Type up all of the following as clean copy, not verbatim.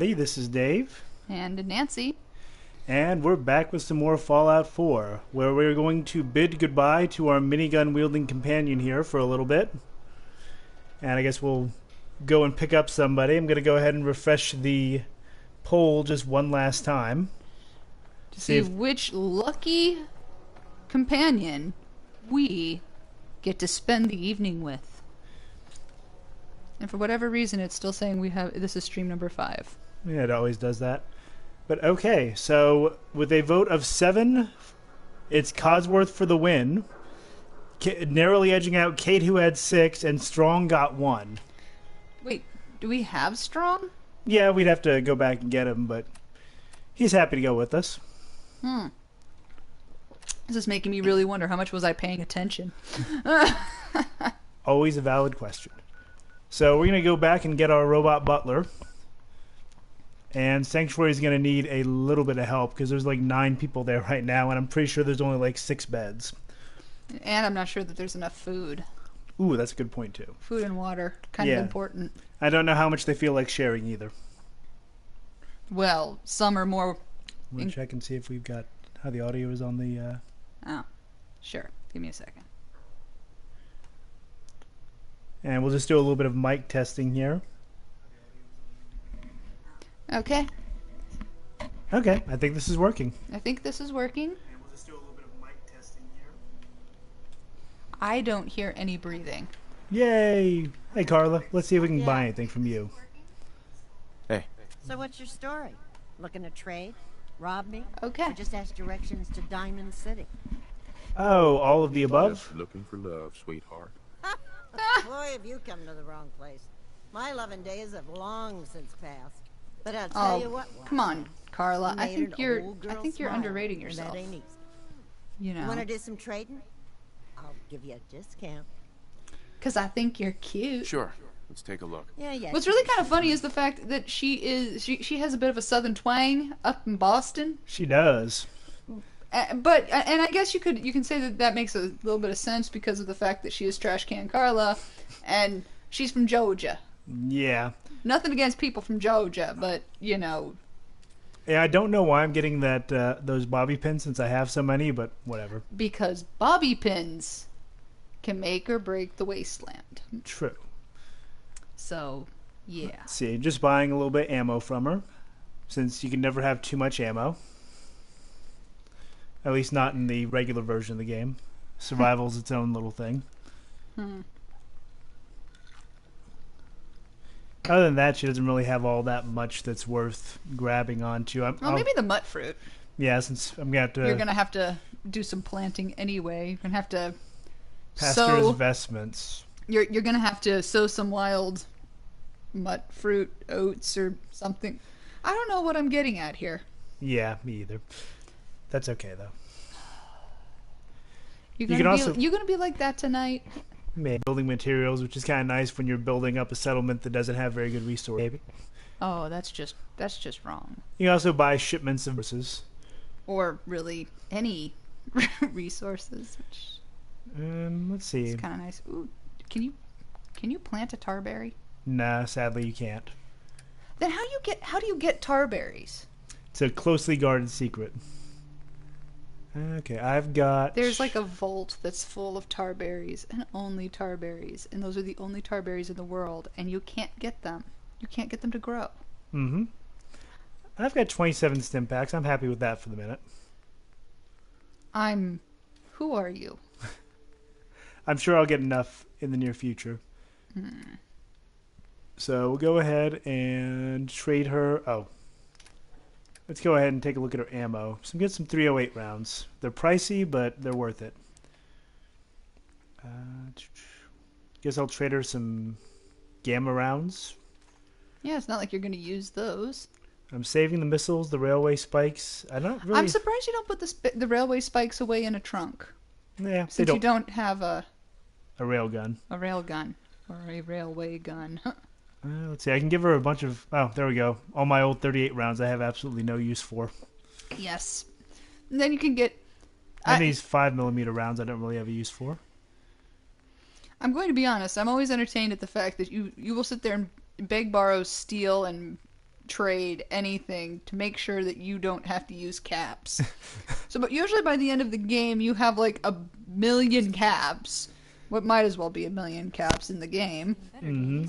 Hey, this is Dave, And Nancy. and we're back with some more Fallout 4, where we're going to bid goodbye to our minigun wielding companion here for a little bit. And I guess we'll go and pick up somebody. I'm going to go ahead and refresh the poll just one last time To see which lucky companion we get to spend the evening with. And for whatever reason, it's still saying this is stream number 5. Yeah, it always does that. But okay, so with a vote of 7, it's Codsworth for the win. Narrowly edging out Kate, who had 6, and Strong got 1. Wait, do we have Strong? Yeah, we'd have to go back and get him, but he's happy to go with us. This is making me really wonder, how much was I paying attention? Always a valid question. So we're going to go back and get our robot butler. And Sanctuary is going to need a little bit of help because there's like 9 people there right now, and I'm pretty sure there's only like 6 beds. And I'm not sure that there's enough food. Ooh, that's a good point too. Food and water, kind of important. I don't know how much they feel like sharing either. Well, some are more... I'm going to check and see if we've got how the audio is on the... Oh, sure. Give me a second. And we'll just do a little bit of mic testing here. Okay. Okay, I think this is working. I think this is working. And we'll just do a little bit of mic testing here. I don't hear any breathing. Yay! Hey, Carla, let's see if we can buy anything from you. Hey. So what's your story? Looking to trade? Rob me? Okay. Or just ask directions to Diamond City? Oh, all of the above? Just looking for love, sweetheart. Boy, have you come to the wrong place. My loving days have long since passed. But I'll tell you what. Come on, Carla. I made think an you're old girl underrating smile, yourself. And that ain't easy. You You want know, to do some trading? I'll give you a discount. because I think you're cute. Sure. Let's take a look. Yeah. What's really kind of funny is the fact that she has a bit of a southern twang up in Boston. She does. But I guess you can say that makes a little bit of sense because of the fact that she is Trash Can Carla, and she's from Georgia. Yeah. Nothing against people from Georgia, but you know. Yeah, I don't know why I'm getting that those bobby pins since I have so many, but whatever. Because bobby pins can make or break the wasteland. True. So, yeah. Let's see, just buying a little bit of ammo from her, since you can never have too much ammo. At least not in the regular version of the game. Survival's its own little thing. Other than that, she doesn't really have all that much that's worth grabbing onto. Well, maybe the mutt fruit. Yeah, since I'm gonna have to. You're gonna have to do some planting anyway. You're gonna have to Pastor's sow. vestments. You're gonna have to sow some wild mutt fruit, oats, or something. I don't know what I'm getting at here. Yeah, me either. That's okay though. You're You gonna can be, also- you gonna be like that tonight? Building materials, which is kind of nice when you're building up a settlement that doesn't have very good resources. Oh, that's just wrong. You can also buy shipments of resources. Or really any resources, which Let's see. is kind of nice. Ooh, can you plant a tarberry? Nah, sadly you can't. Then how do you get tarberries? It's a closely guarded secret. Okay, I've got... There's like a vault that's full of tarberries and only tarberries, and those are the only tarberries in the world, and you can't get them. You can't get them to grow. Mm-hmm. I've got 27 stim packs. I'm happy with that for the minute. Who are you? I'm sure I'll get enough in the near future. So we'll go ahead and trade her... Oh. Let's go ahead and take a look at her ammo. So get some 308 rounds. They're pricey, but they're worth it. Guess I'll trade her some gamma rounds. Yeah, it's not like you're going to use those. I'm saving the missiles, the railway spikes. I don't really... I'm surprised you don't put the railway spikes away in a trunk. Yeah, Since you don't have a rail gun. rail gun or a railway gun. Let's see. I can give her a bunch of... Oh, there we go. All my old 38 rounds I have absolutely no use for. Yes. And then you can get... And these 5mm rounds I don't really have a use for. I'm going to be honest. I'm always entertained at the fact that you will sit there and beg, borrow, steal, and trade anything to make sure that you don't have to use caps. But usually by the end of the game, you have like 1,000,000 caps. What might as well be 1,000,000 caps in the game. Mm-hmm.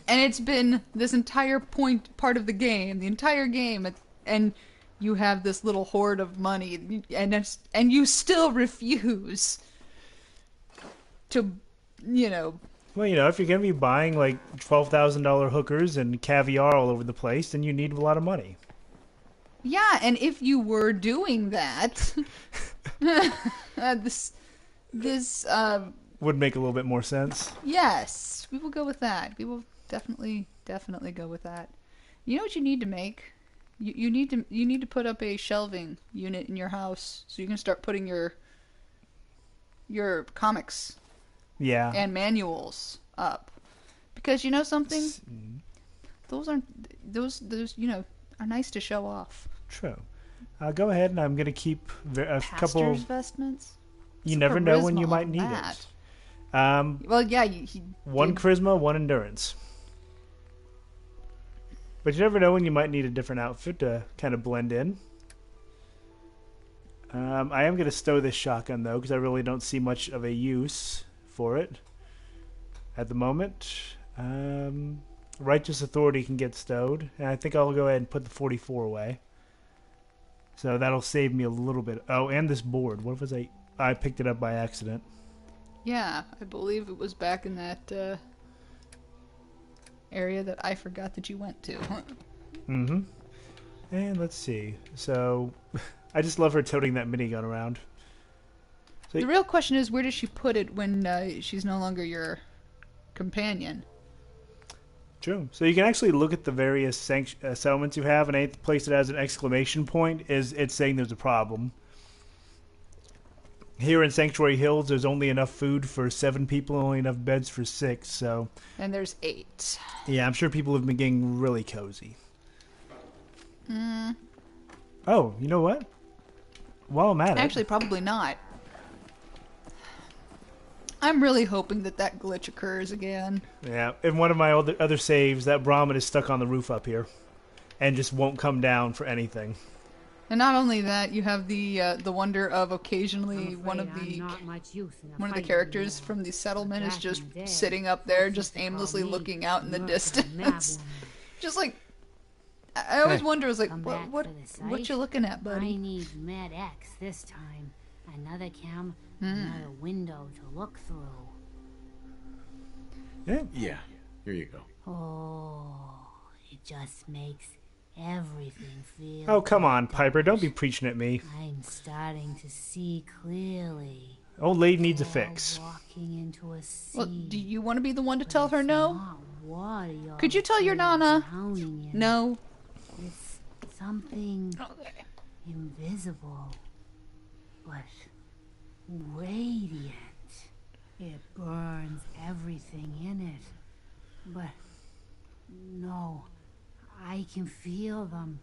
And it's been this entire part of the game, and you have this little hoard of money, and you still refuse to, Well, if you're going to be buying like $12,000 hookers and caviar all over the place, then you need a lot of money. Yeah, and if you were doing that, this would make a little bit more sense. Yes, we will go with that. We will definitely go with that. You know what you need to make? You need to put up a shelving unit in your house so you can start putting your comics. Yeah. And manuals up, because you know something, those are nice to show off. True. Go ahead, and I'm gonna keep a couple. Pastor's vestments. You never know when you might need it. Well, yeah. One charisma, one endurance. But you never know when you might need a different outfit to kind of blend in. I am gonna stow this shotgun though, because I really don't see much of a use for it at the moment. Righteous Authority can get stowed, and I think I'll go ahead and put the 44 away. So that'll save me a little bit. Oh, and this board. What was I picked it up by accident. Yeah, I believe it was back in that area that I forgot that you went to. Mm-hmm. And let's see. So I just love her toting that minigun around. So the real question is, where does she put it when she's no longer your companion? True. So you can actually look at the various settlements you have, and any place that has an exclamation point it's saying there's a problem. Here in Sanctuary Hills, there's only enough food for 7 people, and only enough beds for 6. So. And there's 8. Yeah, I'm sure people have been getting really cozy. Mm. Oh, you know what? While I'm at it. Actually, probably not. I'm really hoping that glitch occurs again. Yeah, in one of my other saves, that Brahmin is stuck on the roof up here, and just won't come down for anything. And not only that, you have the wonder of occasionally one of the characters from the settlement is just sitting up there, just aimlessly looking out in the distance, just like. I always wonder, I was like, what you looking at, buddy? I need Med X this time. Another cam, another window to look through. Yeah, here you go. Oh, it just makes everything feel. Oh, come on, Piper, don't be preaching at me. I'm starting to see clearly. Old lady needs a fix. Walking into a sea. Well, do you want to be the one to tell her no? Water, could you tell your Nana? No. It's something invisible, but radiant. It burns everything in it. But no, I can feel them.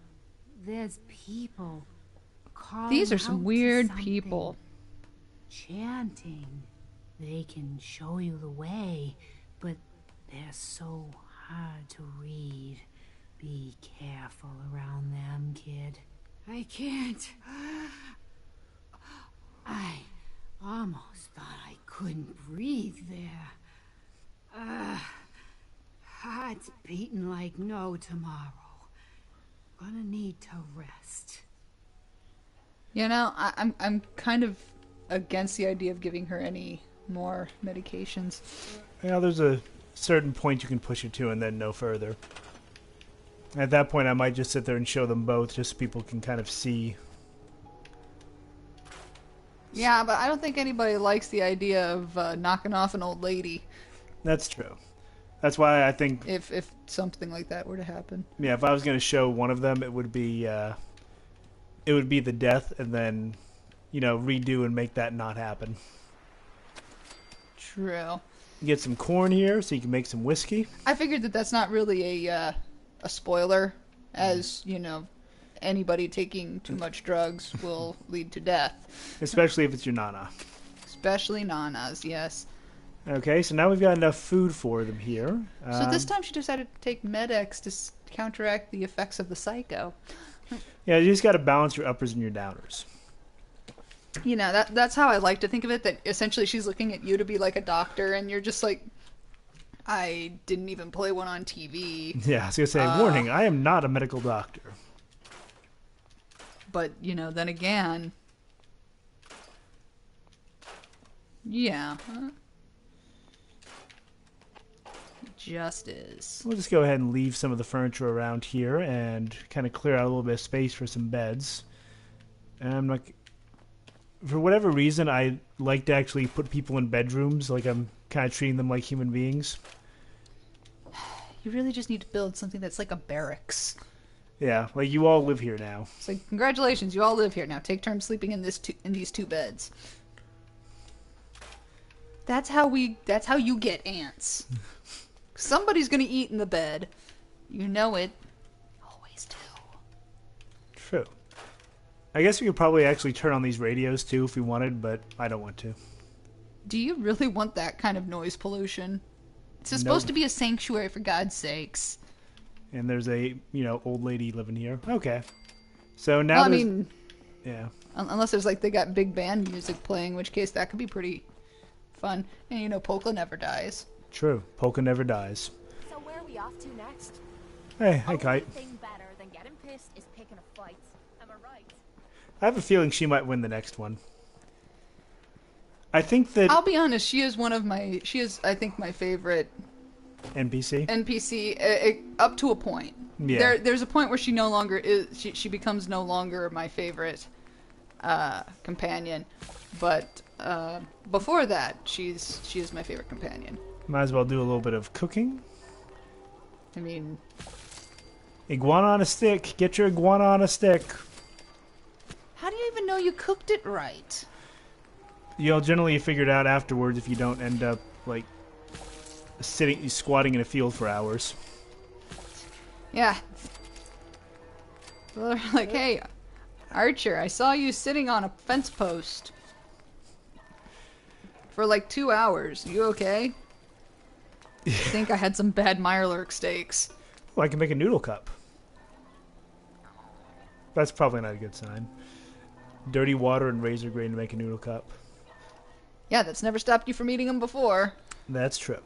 There's people calling. These are some out weird something. people. Chanting. They can show you the way, but they're so hard to read. Be careful around them, kid. I can't. I almost thought I couldn't breathe there. Heart's beating like no tomorrow. Gonna need to rest. You know, I'm kind of against the idea of giving her any more medications. Yeah, there's a certain point you can push it to, and then no further. At that point, I might just sit there and show them both, just so people can kind of see. Yeah, but I don't think anybody likes the idea of knocking off an old lady. That's true. That's why I think if something like that were to happen. Yeah, if I was going to show one of them, it would be the death, and then, redo and make that not happen. True. Get some corn here, so you can make some whiskey. I figured that's not really a spoiler, as anybody taking too much drugs will lead to death. Especially if it's your Nana. Especially Nanas, yes. Okay, so now we've got enough food for them here. So this time she decided to take Med-X counteract the effects of the psycho. Yeah, you just got to balance your uppers and your downers. You know, that's how I like to think of it, that essentially she's looking at you to be like a doctor, and you're just like, I didn't even play one on TV. Yeah, I was going to say, warning, I am not a medical doctor. But, you know, then again... Yeah. Just is. We'll just go ahead and leave some of the furniture around here and kind of clear out a little bit of space for some beds. And I'm not... For whatever reason, I like to actually put people in bedrooms, like I'm kind of treating them like human beings. You really just need to build something that's like a barracks. Yeah, like you all live here now. It's like, congratulations, you all live here now. Take turns sleeping in these two beds. That's how you get ants. Somebody's gonna eat in the bed. You know it. Always do. True. I guess we could probably actually turn on these radios too if we wanted, but I don't want to. Do you really want that kind of noise pollution? It's supposed to be a sanctuary, for God's sakes. And there's a, old lady living here. Okay. So now yeah. Unless there's like they got big band music playing, in which case that could be pretty fun. And Polka never dies. True. Polka never dies. So where are we off to next? Hey, hi Kite. Only thing better than getting pissed is picking a fight. Am I right? I have a feeling she might win the next one. I think that... I'll be honest, she is, I think, my favorite... NPC, up to a point. Yeah. There's a point where she no longer is... She becomes no longer my favorite companion. But before that, she is my favorite companion. Might as well do a little bit of cooking. I mean... Iguana on a stick. Get your iguana on a stick. How do you even know you cooked it right? You'll generally figure it out afterwards if you don't end up, like, squatting in a field for hours. Yeah. Well, they're like, hey, Archer, I saw you sitting on a fence post for like 2 hours. You okay? I think I had some bad Mirelurk steaks. Well, I can make a noodle cup. That's probably not a good sign. Dirty water and razor grain to make a noodle cup. Yeah, that's never stopped you from eating them before. That's true.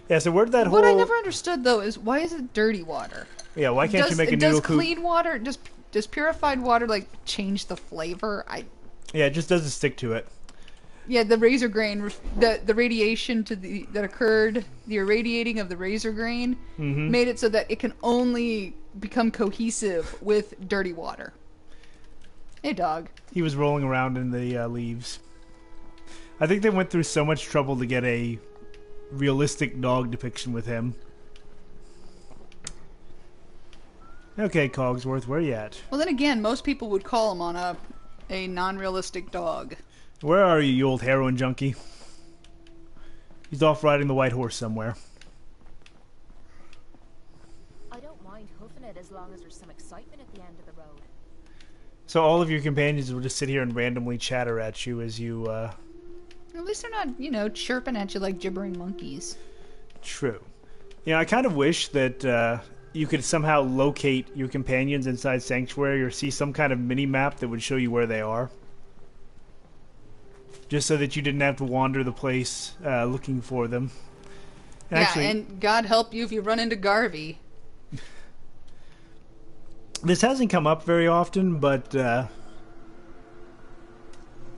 Yeah, so where did that What I never understood, though, is why is it dirty water? Yeah, why can't you make a noodle cup? Does clean water, does purified water, like, change the flavor? Yeah, it just doesn't stick to it. Yeah, the razor grain, the radiation that occurred, the irradiating of the razor grain, made it so that it can only become cohesive with dirty water. Hey, dog. He was rolling around in the leaves. I think they went through so much trouble to get a realistic dog depiction with him. Okay, Cogsworth, where you at? Well, then again, most people would call him on a non-realistic dog. Where are you, you old heroin junkie? He's off riding the white horse somewhere. I don't mind hoofing it as long as there's some excitement at the end of the road. So all of your companions will just sit here and randomly chatter at you as you, At least they're not, chirping at you like gibbering monkeys. True. I kind of wish that you could somehow locate your companions inside Sanctuary or see some kind of mini-map that would show you where they are. Just so that you didn't have to wander the place looking for them. And God help you if you run into Garvey. This hasn't come up very often, but,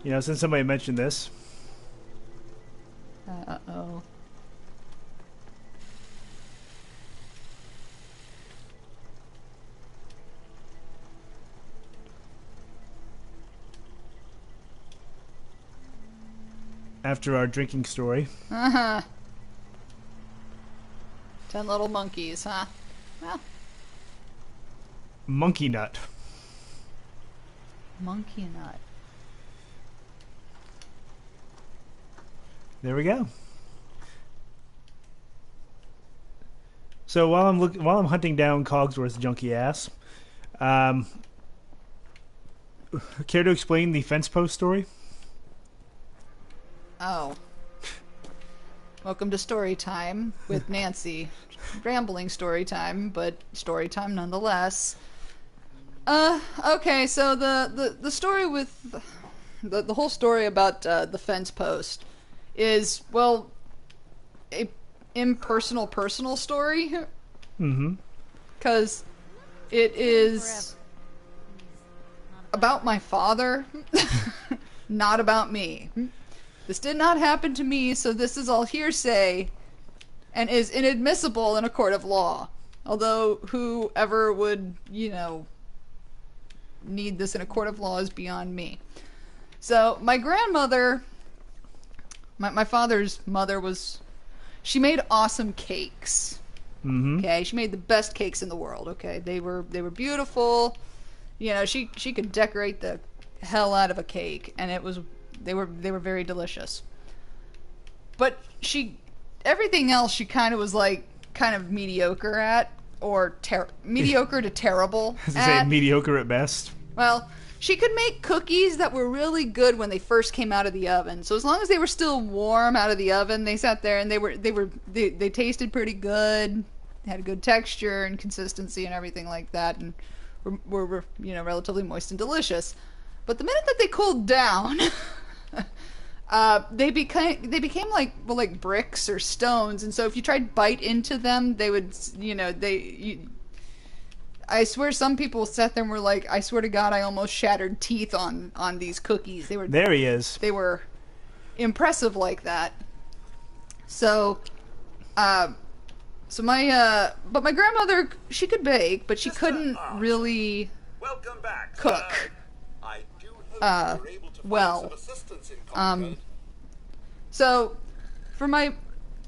since somebody mentioned this. Uh-oh. After our drinking story. 10 little monkeys, huh? Well. Monkey nut. Monkey nut. There we go. So while I'm hunting down Cogsworth's junkie ass, care to explain the fence post story? Oh. Welcome to story time with Nancy. Rambling story time, but story time nonetheless. Okay, so the story with the whole story about the fence post is, well, a impersonal personal story. Mm-hmm. Because it is about my father, not about me. This did not happen to me, so this is all hearsay and is inadmissible in a court of law. Although whoever would, need this in a court of law is beyond me. So my grandmother, my father's mother, she made awesome cakes. Mm-hmm. Okay, she made the best cakes in the world. Okay, they were beautiful. She could decorate the hell out of a cake, and they were very delicious. But everything else she kind of was kind of mediocre at, or mediocre to terrible. As I say, mediocre at best. Well, she could make cookies that were really good when they first came out of the oven. So as long as they were still warm out of the oven, they sat there and they tasted pretty good. They had a good texture and consistency and everything like that, and were relatively moist and delicious. But the minute that they cooled down, they became like bricks or stones. And so if you tried to bite into them, they would I swear some people sat there and were like, I swear to God, I almost shattered teeth on these cookies. There he is. They were impressive like that. So, but my grandmother, she could bake, but she couldn't really Welcome back, cook. I do hope you're able to find some assistance in Concord. So,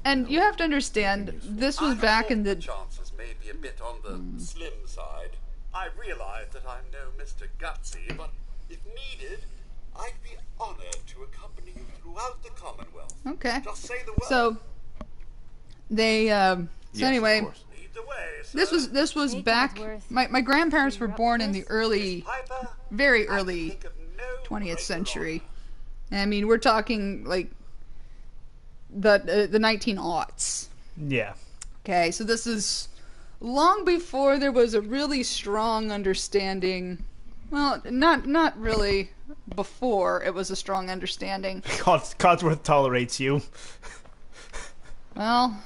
and you have to understand, this was back in the... chances may be a bit on the slim side. I realize that I'm no Mr. Gutsy, but if needed, I'd be honored to accompany you throughout the Commonwealth. Okay. Just say the word. So, they, Yes, anyway, of course. Lead the way, sir. this was Hey, back... Codsworth. My grandparents were born in the Piper, very I early think of no 20th greater century. I mean, we're talking, the 1900s. Yeah. Okay, so this is long before there was a really strong understanding. Well, not really before it was a strong understanding. Codsworth tolerates you. Well,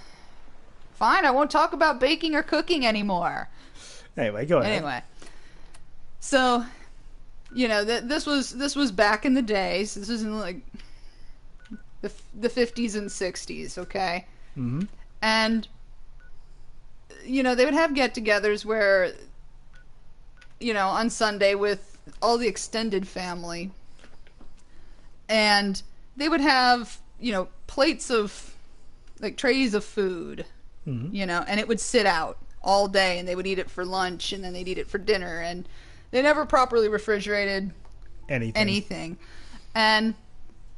fine, I won't talk about baking or cooking anymore. Anyway, go ahead. Anyway, so this was back in the days. This was in the 50s and 60s. Okay. Mm-hmm. And they would have get-togethers where on Sunday with all the extended family, and they would have plates of trays of food, Mm-hmm. and it would sit out all day, and they would eat it for lunch, and then they'd eat it for dinner, and they never properly refrigerated anything. And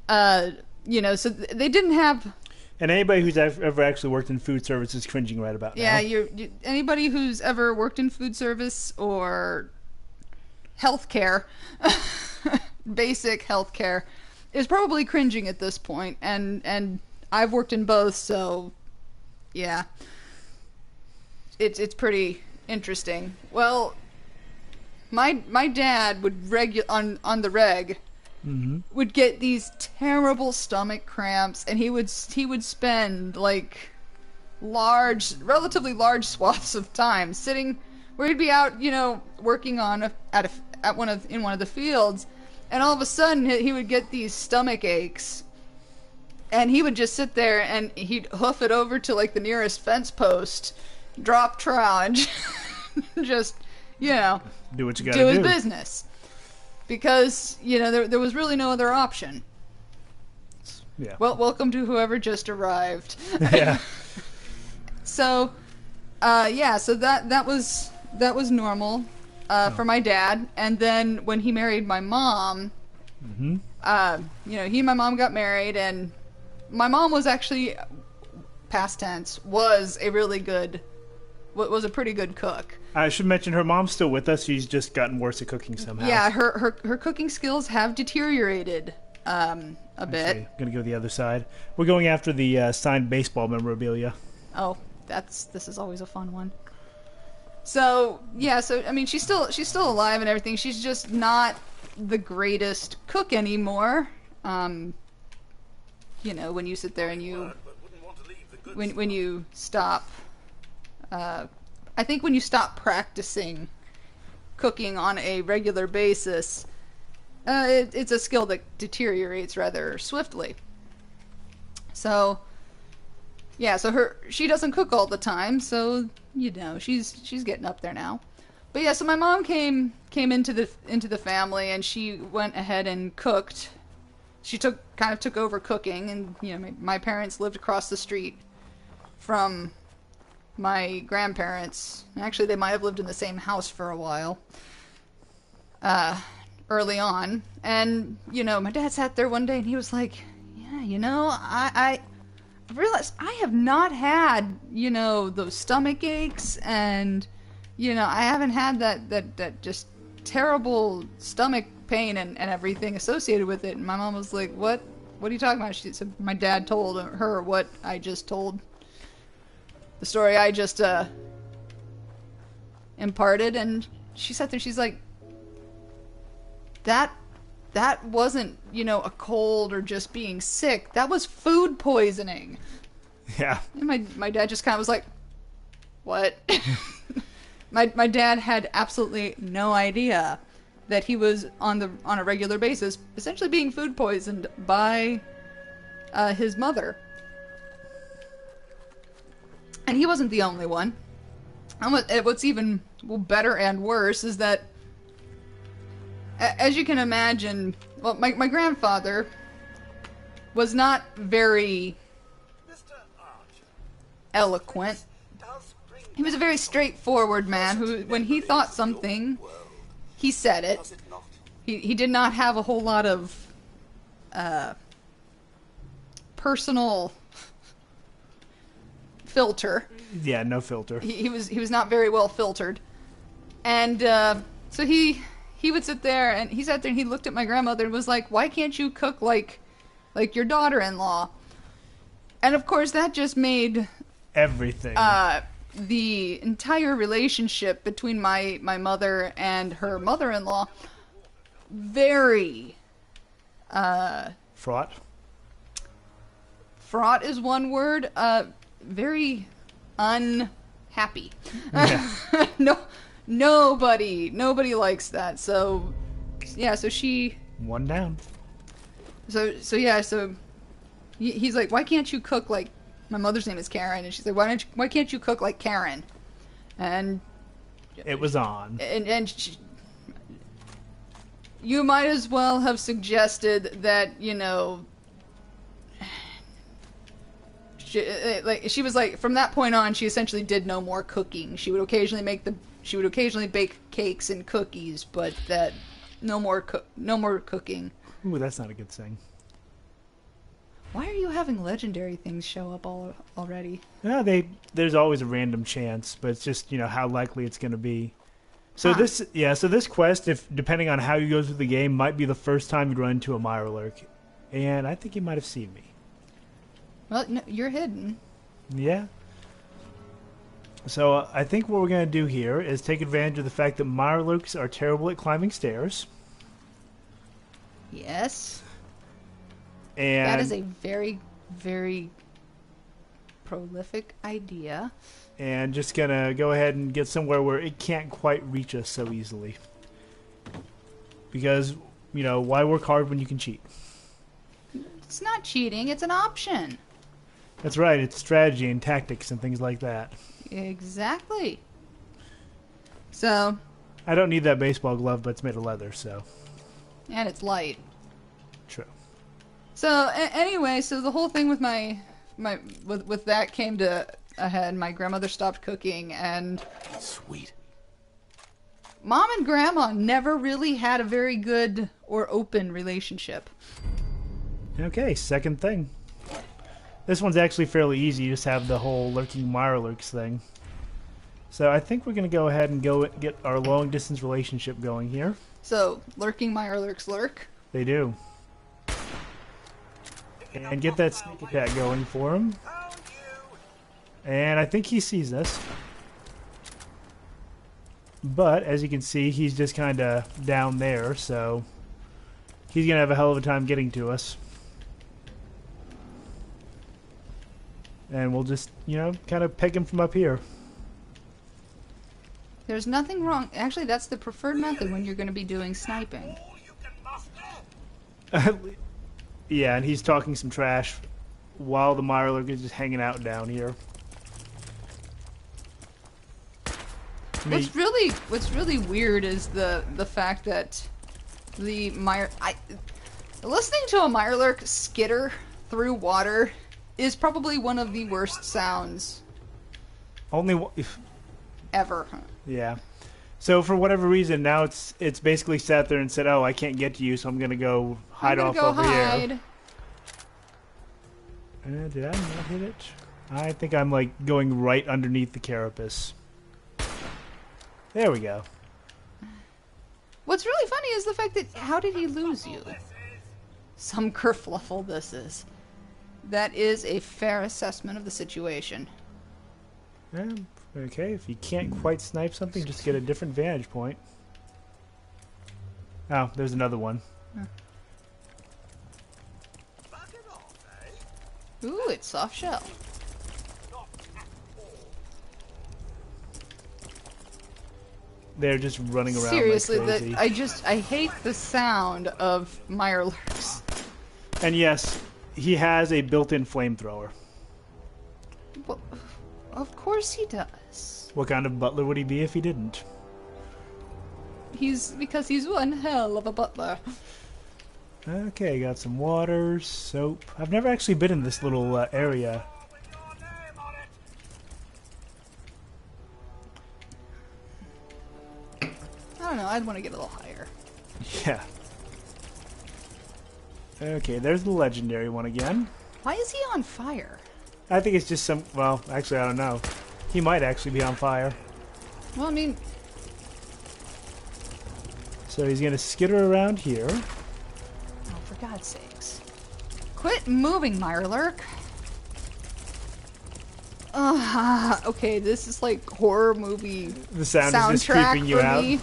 so they didn't have... And anybody who's ever actually worked in food service is cringing right about now. Yeah, anybody who's ever worked in food service or healthcare, basic healthcare, is probably cringing at this point. And I've worked in both, so yeah, it's pretty interesting. Well, my dad would on the reg. Mm-hmm. Would get these terrible stomach cramps, and he would spend relatively large swaths of time sitting where he'd be out, working in one of the fields, and all of a sudden he would get these stomach aches, and he would just sit there and he'd hoof it over to the nearest fence post, drop trow, and just do what you gotta do his business. Because, there was really no other option. Yeah. Well, welcome to whoever just arrived. Yeah. So, so that was normal for my dad. And then when he married my mom, Mm-hmm. he and my mom got married, and my mom was actually, past tense, was a pretty good cook. I should mention her mom's still with us. She's just gotten worse at cooking somehow. Yeah, her cooking skills have deteriorated a bit. Actually, gonna go the other side. We're going after the signed baseball memorabilia. Oh, this is always a fun one. So yeah, so I mean, she's still alive and everything. She's just not the greatest cook anymore. You know, when you sit there and you when you stop. I think when you stop practicing cooking on a regular basis, it's a skill that deteriorates rather swiftly. So, yeah, so she doesn't cook all the time, so you know she's getting up there now. But yeah, so my mom came into the family, and she went ahead and cooked. She took over cooking, and you know my parents lived across the street from my grandparents. Actually, they might have lived in the same house for a while. Early on, and you know, my dad sat there one day and he was like, "Yeah, you know, I realized I have not had, you know, those stomach aches, and you know, I haven't had that just terrible stomach pain and everything associated with it." And my mom was like, "What are you talking about?" She said, "My dad told her what I just told, the story I just imparted." And she sat there, she's like, that wasn't, you know, a cold or just being sick. That was food poisoning. Yeah. And my dad just kind of was like, "What?" My dad had absolutely no idea that he was on a regular basis essentially being food poisoned by his mother. And he wasn't the only one. And what's even better and worse is that, as you can imagine, well, my grandfather was not very eloquent. He was a very straightforward man who, when he thought something, he said it. He did not have a whole lot of personal filter. Yeah, no filter. He was not very well filtered. And so he would sit there, and he sat there and he looked at my grandmother and was like, "Why can't you cook like your daughter-in-law?" And of course that just made everything, the entire relationship between my mother and her mother-in-law very fraught. Fraught is one word. Very unhappy. Yeah. Nobody likes that. So yeah, so she one down. So yeah, so he's like, "Why can't you cook like," my mother's name is Karen, and she's like, "Why can't you cook like Karen?" And it was on. And you might as well have suggested that, you know, she was like, from that point on, she essentially did no more cooking. She would occasionally bake cakes and cookies, but that no more cooking. Ooh, that's not a good thing. Why are you having legendary things show up already? Yeah, there's always a random chance, but it's just, you know, how likely it's going to be. So this quest, if depending on how you go through the game, might be the first time you run into a Mirelurk, and I think you might have seen me. Well, no, you're hidden. Yeah. So I think what we're going to do here is take advantage of the fact that Mirelurks are terrible at climbing stairs. Yes. And that is a very, very prolific idea. And just going to go ahead and get somewhere where it can't quite reach us so easily. Because, you know, why work hard when you can cheat? It's not cheating, it's an option. That's right, it's strategy and tactics and things like that. Exactly. So I don't need that baseball glove, but it's made of leather, so. And it's light. True. So anyway, so the whole thing with with that came to a head. My grandmother stopped cooking, and sweet. Mom and Grandma never really had a very good or open relationship. Okay, second thing. This one's actually fairly easy. You just have the whole lurking Mirelurks thing. So I think we're going to go ahead and get our long-distance relationship going here. So, lurking Mirelurks lurk? They do. and get that sneak attack going for him. And I think he sees us. But, as you can see, he's just kind of down there, so he's going to have a hell of a time getting to us. And we'll just, you know, kind of peg him from up here. There's nothing wrong. Actually, that's the preferred method when you're going to be doing sniping. Yeah, and he's talking some trash while the Mirelurk is just hanging out down here. What's really weird is the fact that listening to a Mirelurk skitter through water is probably one of the worst sounds ever. Yeah. So for whatever reason, now it's basically sat there and said, "Oh, I can't get to you, so I'm gonna go hide off over here." Did I not hit it? I think I'm like going right underneath the carapace. There we go. What's really funny is the fact that how did he lose you? Some kerfluffle this is. That is a fair assessment of the situation. Yeah, okay, if you can't quite snipe something, just get a different vantage point. Oh, there's another one. Ooh, it's soft shell. They're just running around Seriously, like crazy. I hate the sound of Mirelurks. And yes, he has a built-in flamethrower. Well, of course he does. What kind of butler would he be if he didn't? Because he's one hell of a butler. Okay, got some water, soap. I've never actually been in this little area. I don't know, I'd want to get a little higher. Yeah. Okay, there's the legendary one again. Why is he on fire? I think it's just some... Well, actually, I don't know. He might actually be on fire. Well, I mean... So he's going to skitter around here. Oh, for God's sakes. Quit moving, Mirelurk. Okay, this is like horror movie The sound is just soundtrack creeping you for out. me.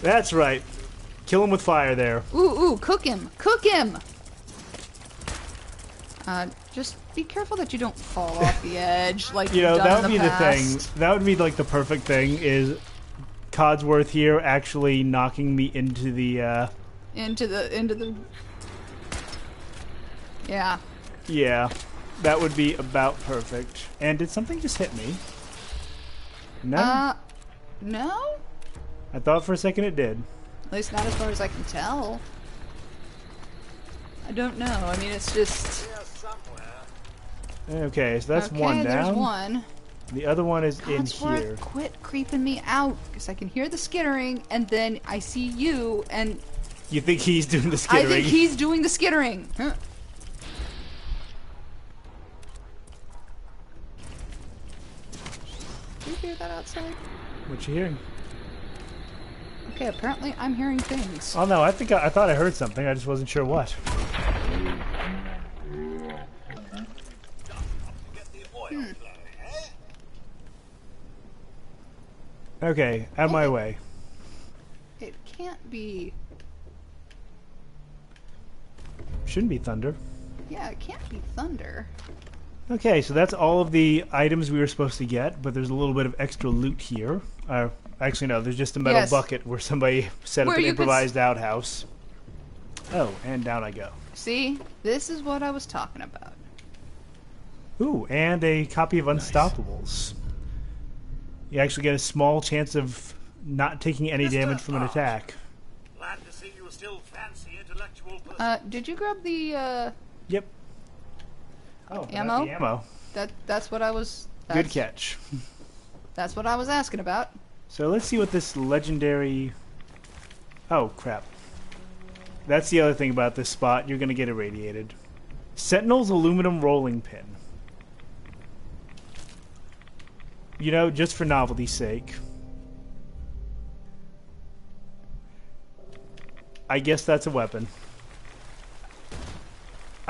That's right. Kill him with fire there. Ooh, cook him! Cook him! Just be careful that you don't fall off the edge like You know, you've done that would in be the the past. thing. That would be like the perfect thing is Codsworth here actually knocking me into the Into the... Yeah. Yeah. That would be about perfect. And did something just hit me? No? No? I thought for a second it did. At least not as far as I can tell. I don't know. I mean, it's just... Okay, so that's okay, one down. there's one. The other one is in Codsworth, here. quit creeping me out, because I can hear the skittering, and then I see you, and... You think he's doing the skittering? I think he's doing the skittering. Huh. Do you hear that outside? What you hearing? Okay, apparently I'm hearing things. Oh no, I thought I heard something. I just wasn't sure what. Okay, out of my way. It can't be... Shouldn't be thunder. Yeah, it can't be thunder. Okay, so that's all of the items we were supposed to get, but there's a little bit of extra loot here. Actually, no, there's just a metal bucket where somebody set up an improvised outhouse. Oh, and down I go. See? This is what I was talking about. Ooh, and a copy of Unstoppables. You actually get a small chance of not taking any damage from an attack. Glad to see you still fancy intellectual person. Did you grab the, Yep. Oh, ammo? the ammo. That's what I was... Good catch. That's what I was asking about. So let's see what this legendary... Oh, crap. That's the other thing about this spot. You're going to get irradiated. Sentinel's aluminum rolling pin. You know, just for novelty's sake. I guess that's a weapon.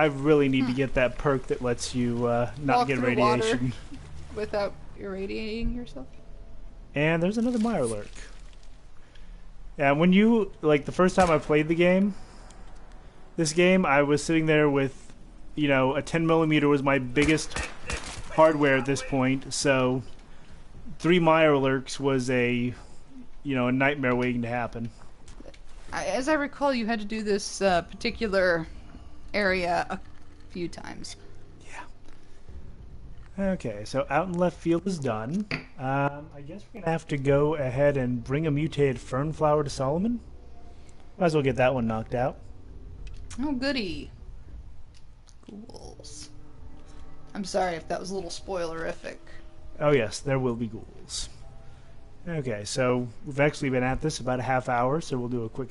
I really need to get that perk that lets you not Walk get through radiation. water without irradiating yourself. And there's another Mirelurk. Yeah, when you, like, the first time I played this game, I was sitting there with, you know, a 10mm was my biggest hardware at this point, so 3 Mirelurks was a nightmare waiting to happen. As I recall, you had to do this particular area a few times. Okay, so out in left field is done. I guess we're going to have to go ahead and bring a mutated Fernflower to Solomon. Might as well get that one knocked out. Oh, goody. Ghouls. I'm sorry if that was a little spoilerific. Oh yes, there will be ghouls. Okay, so we've actually been at this about a half hour, so we'll do a quick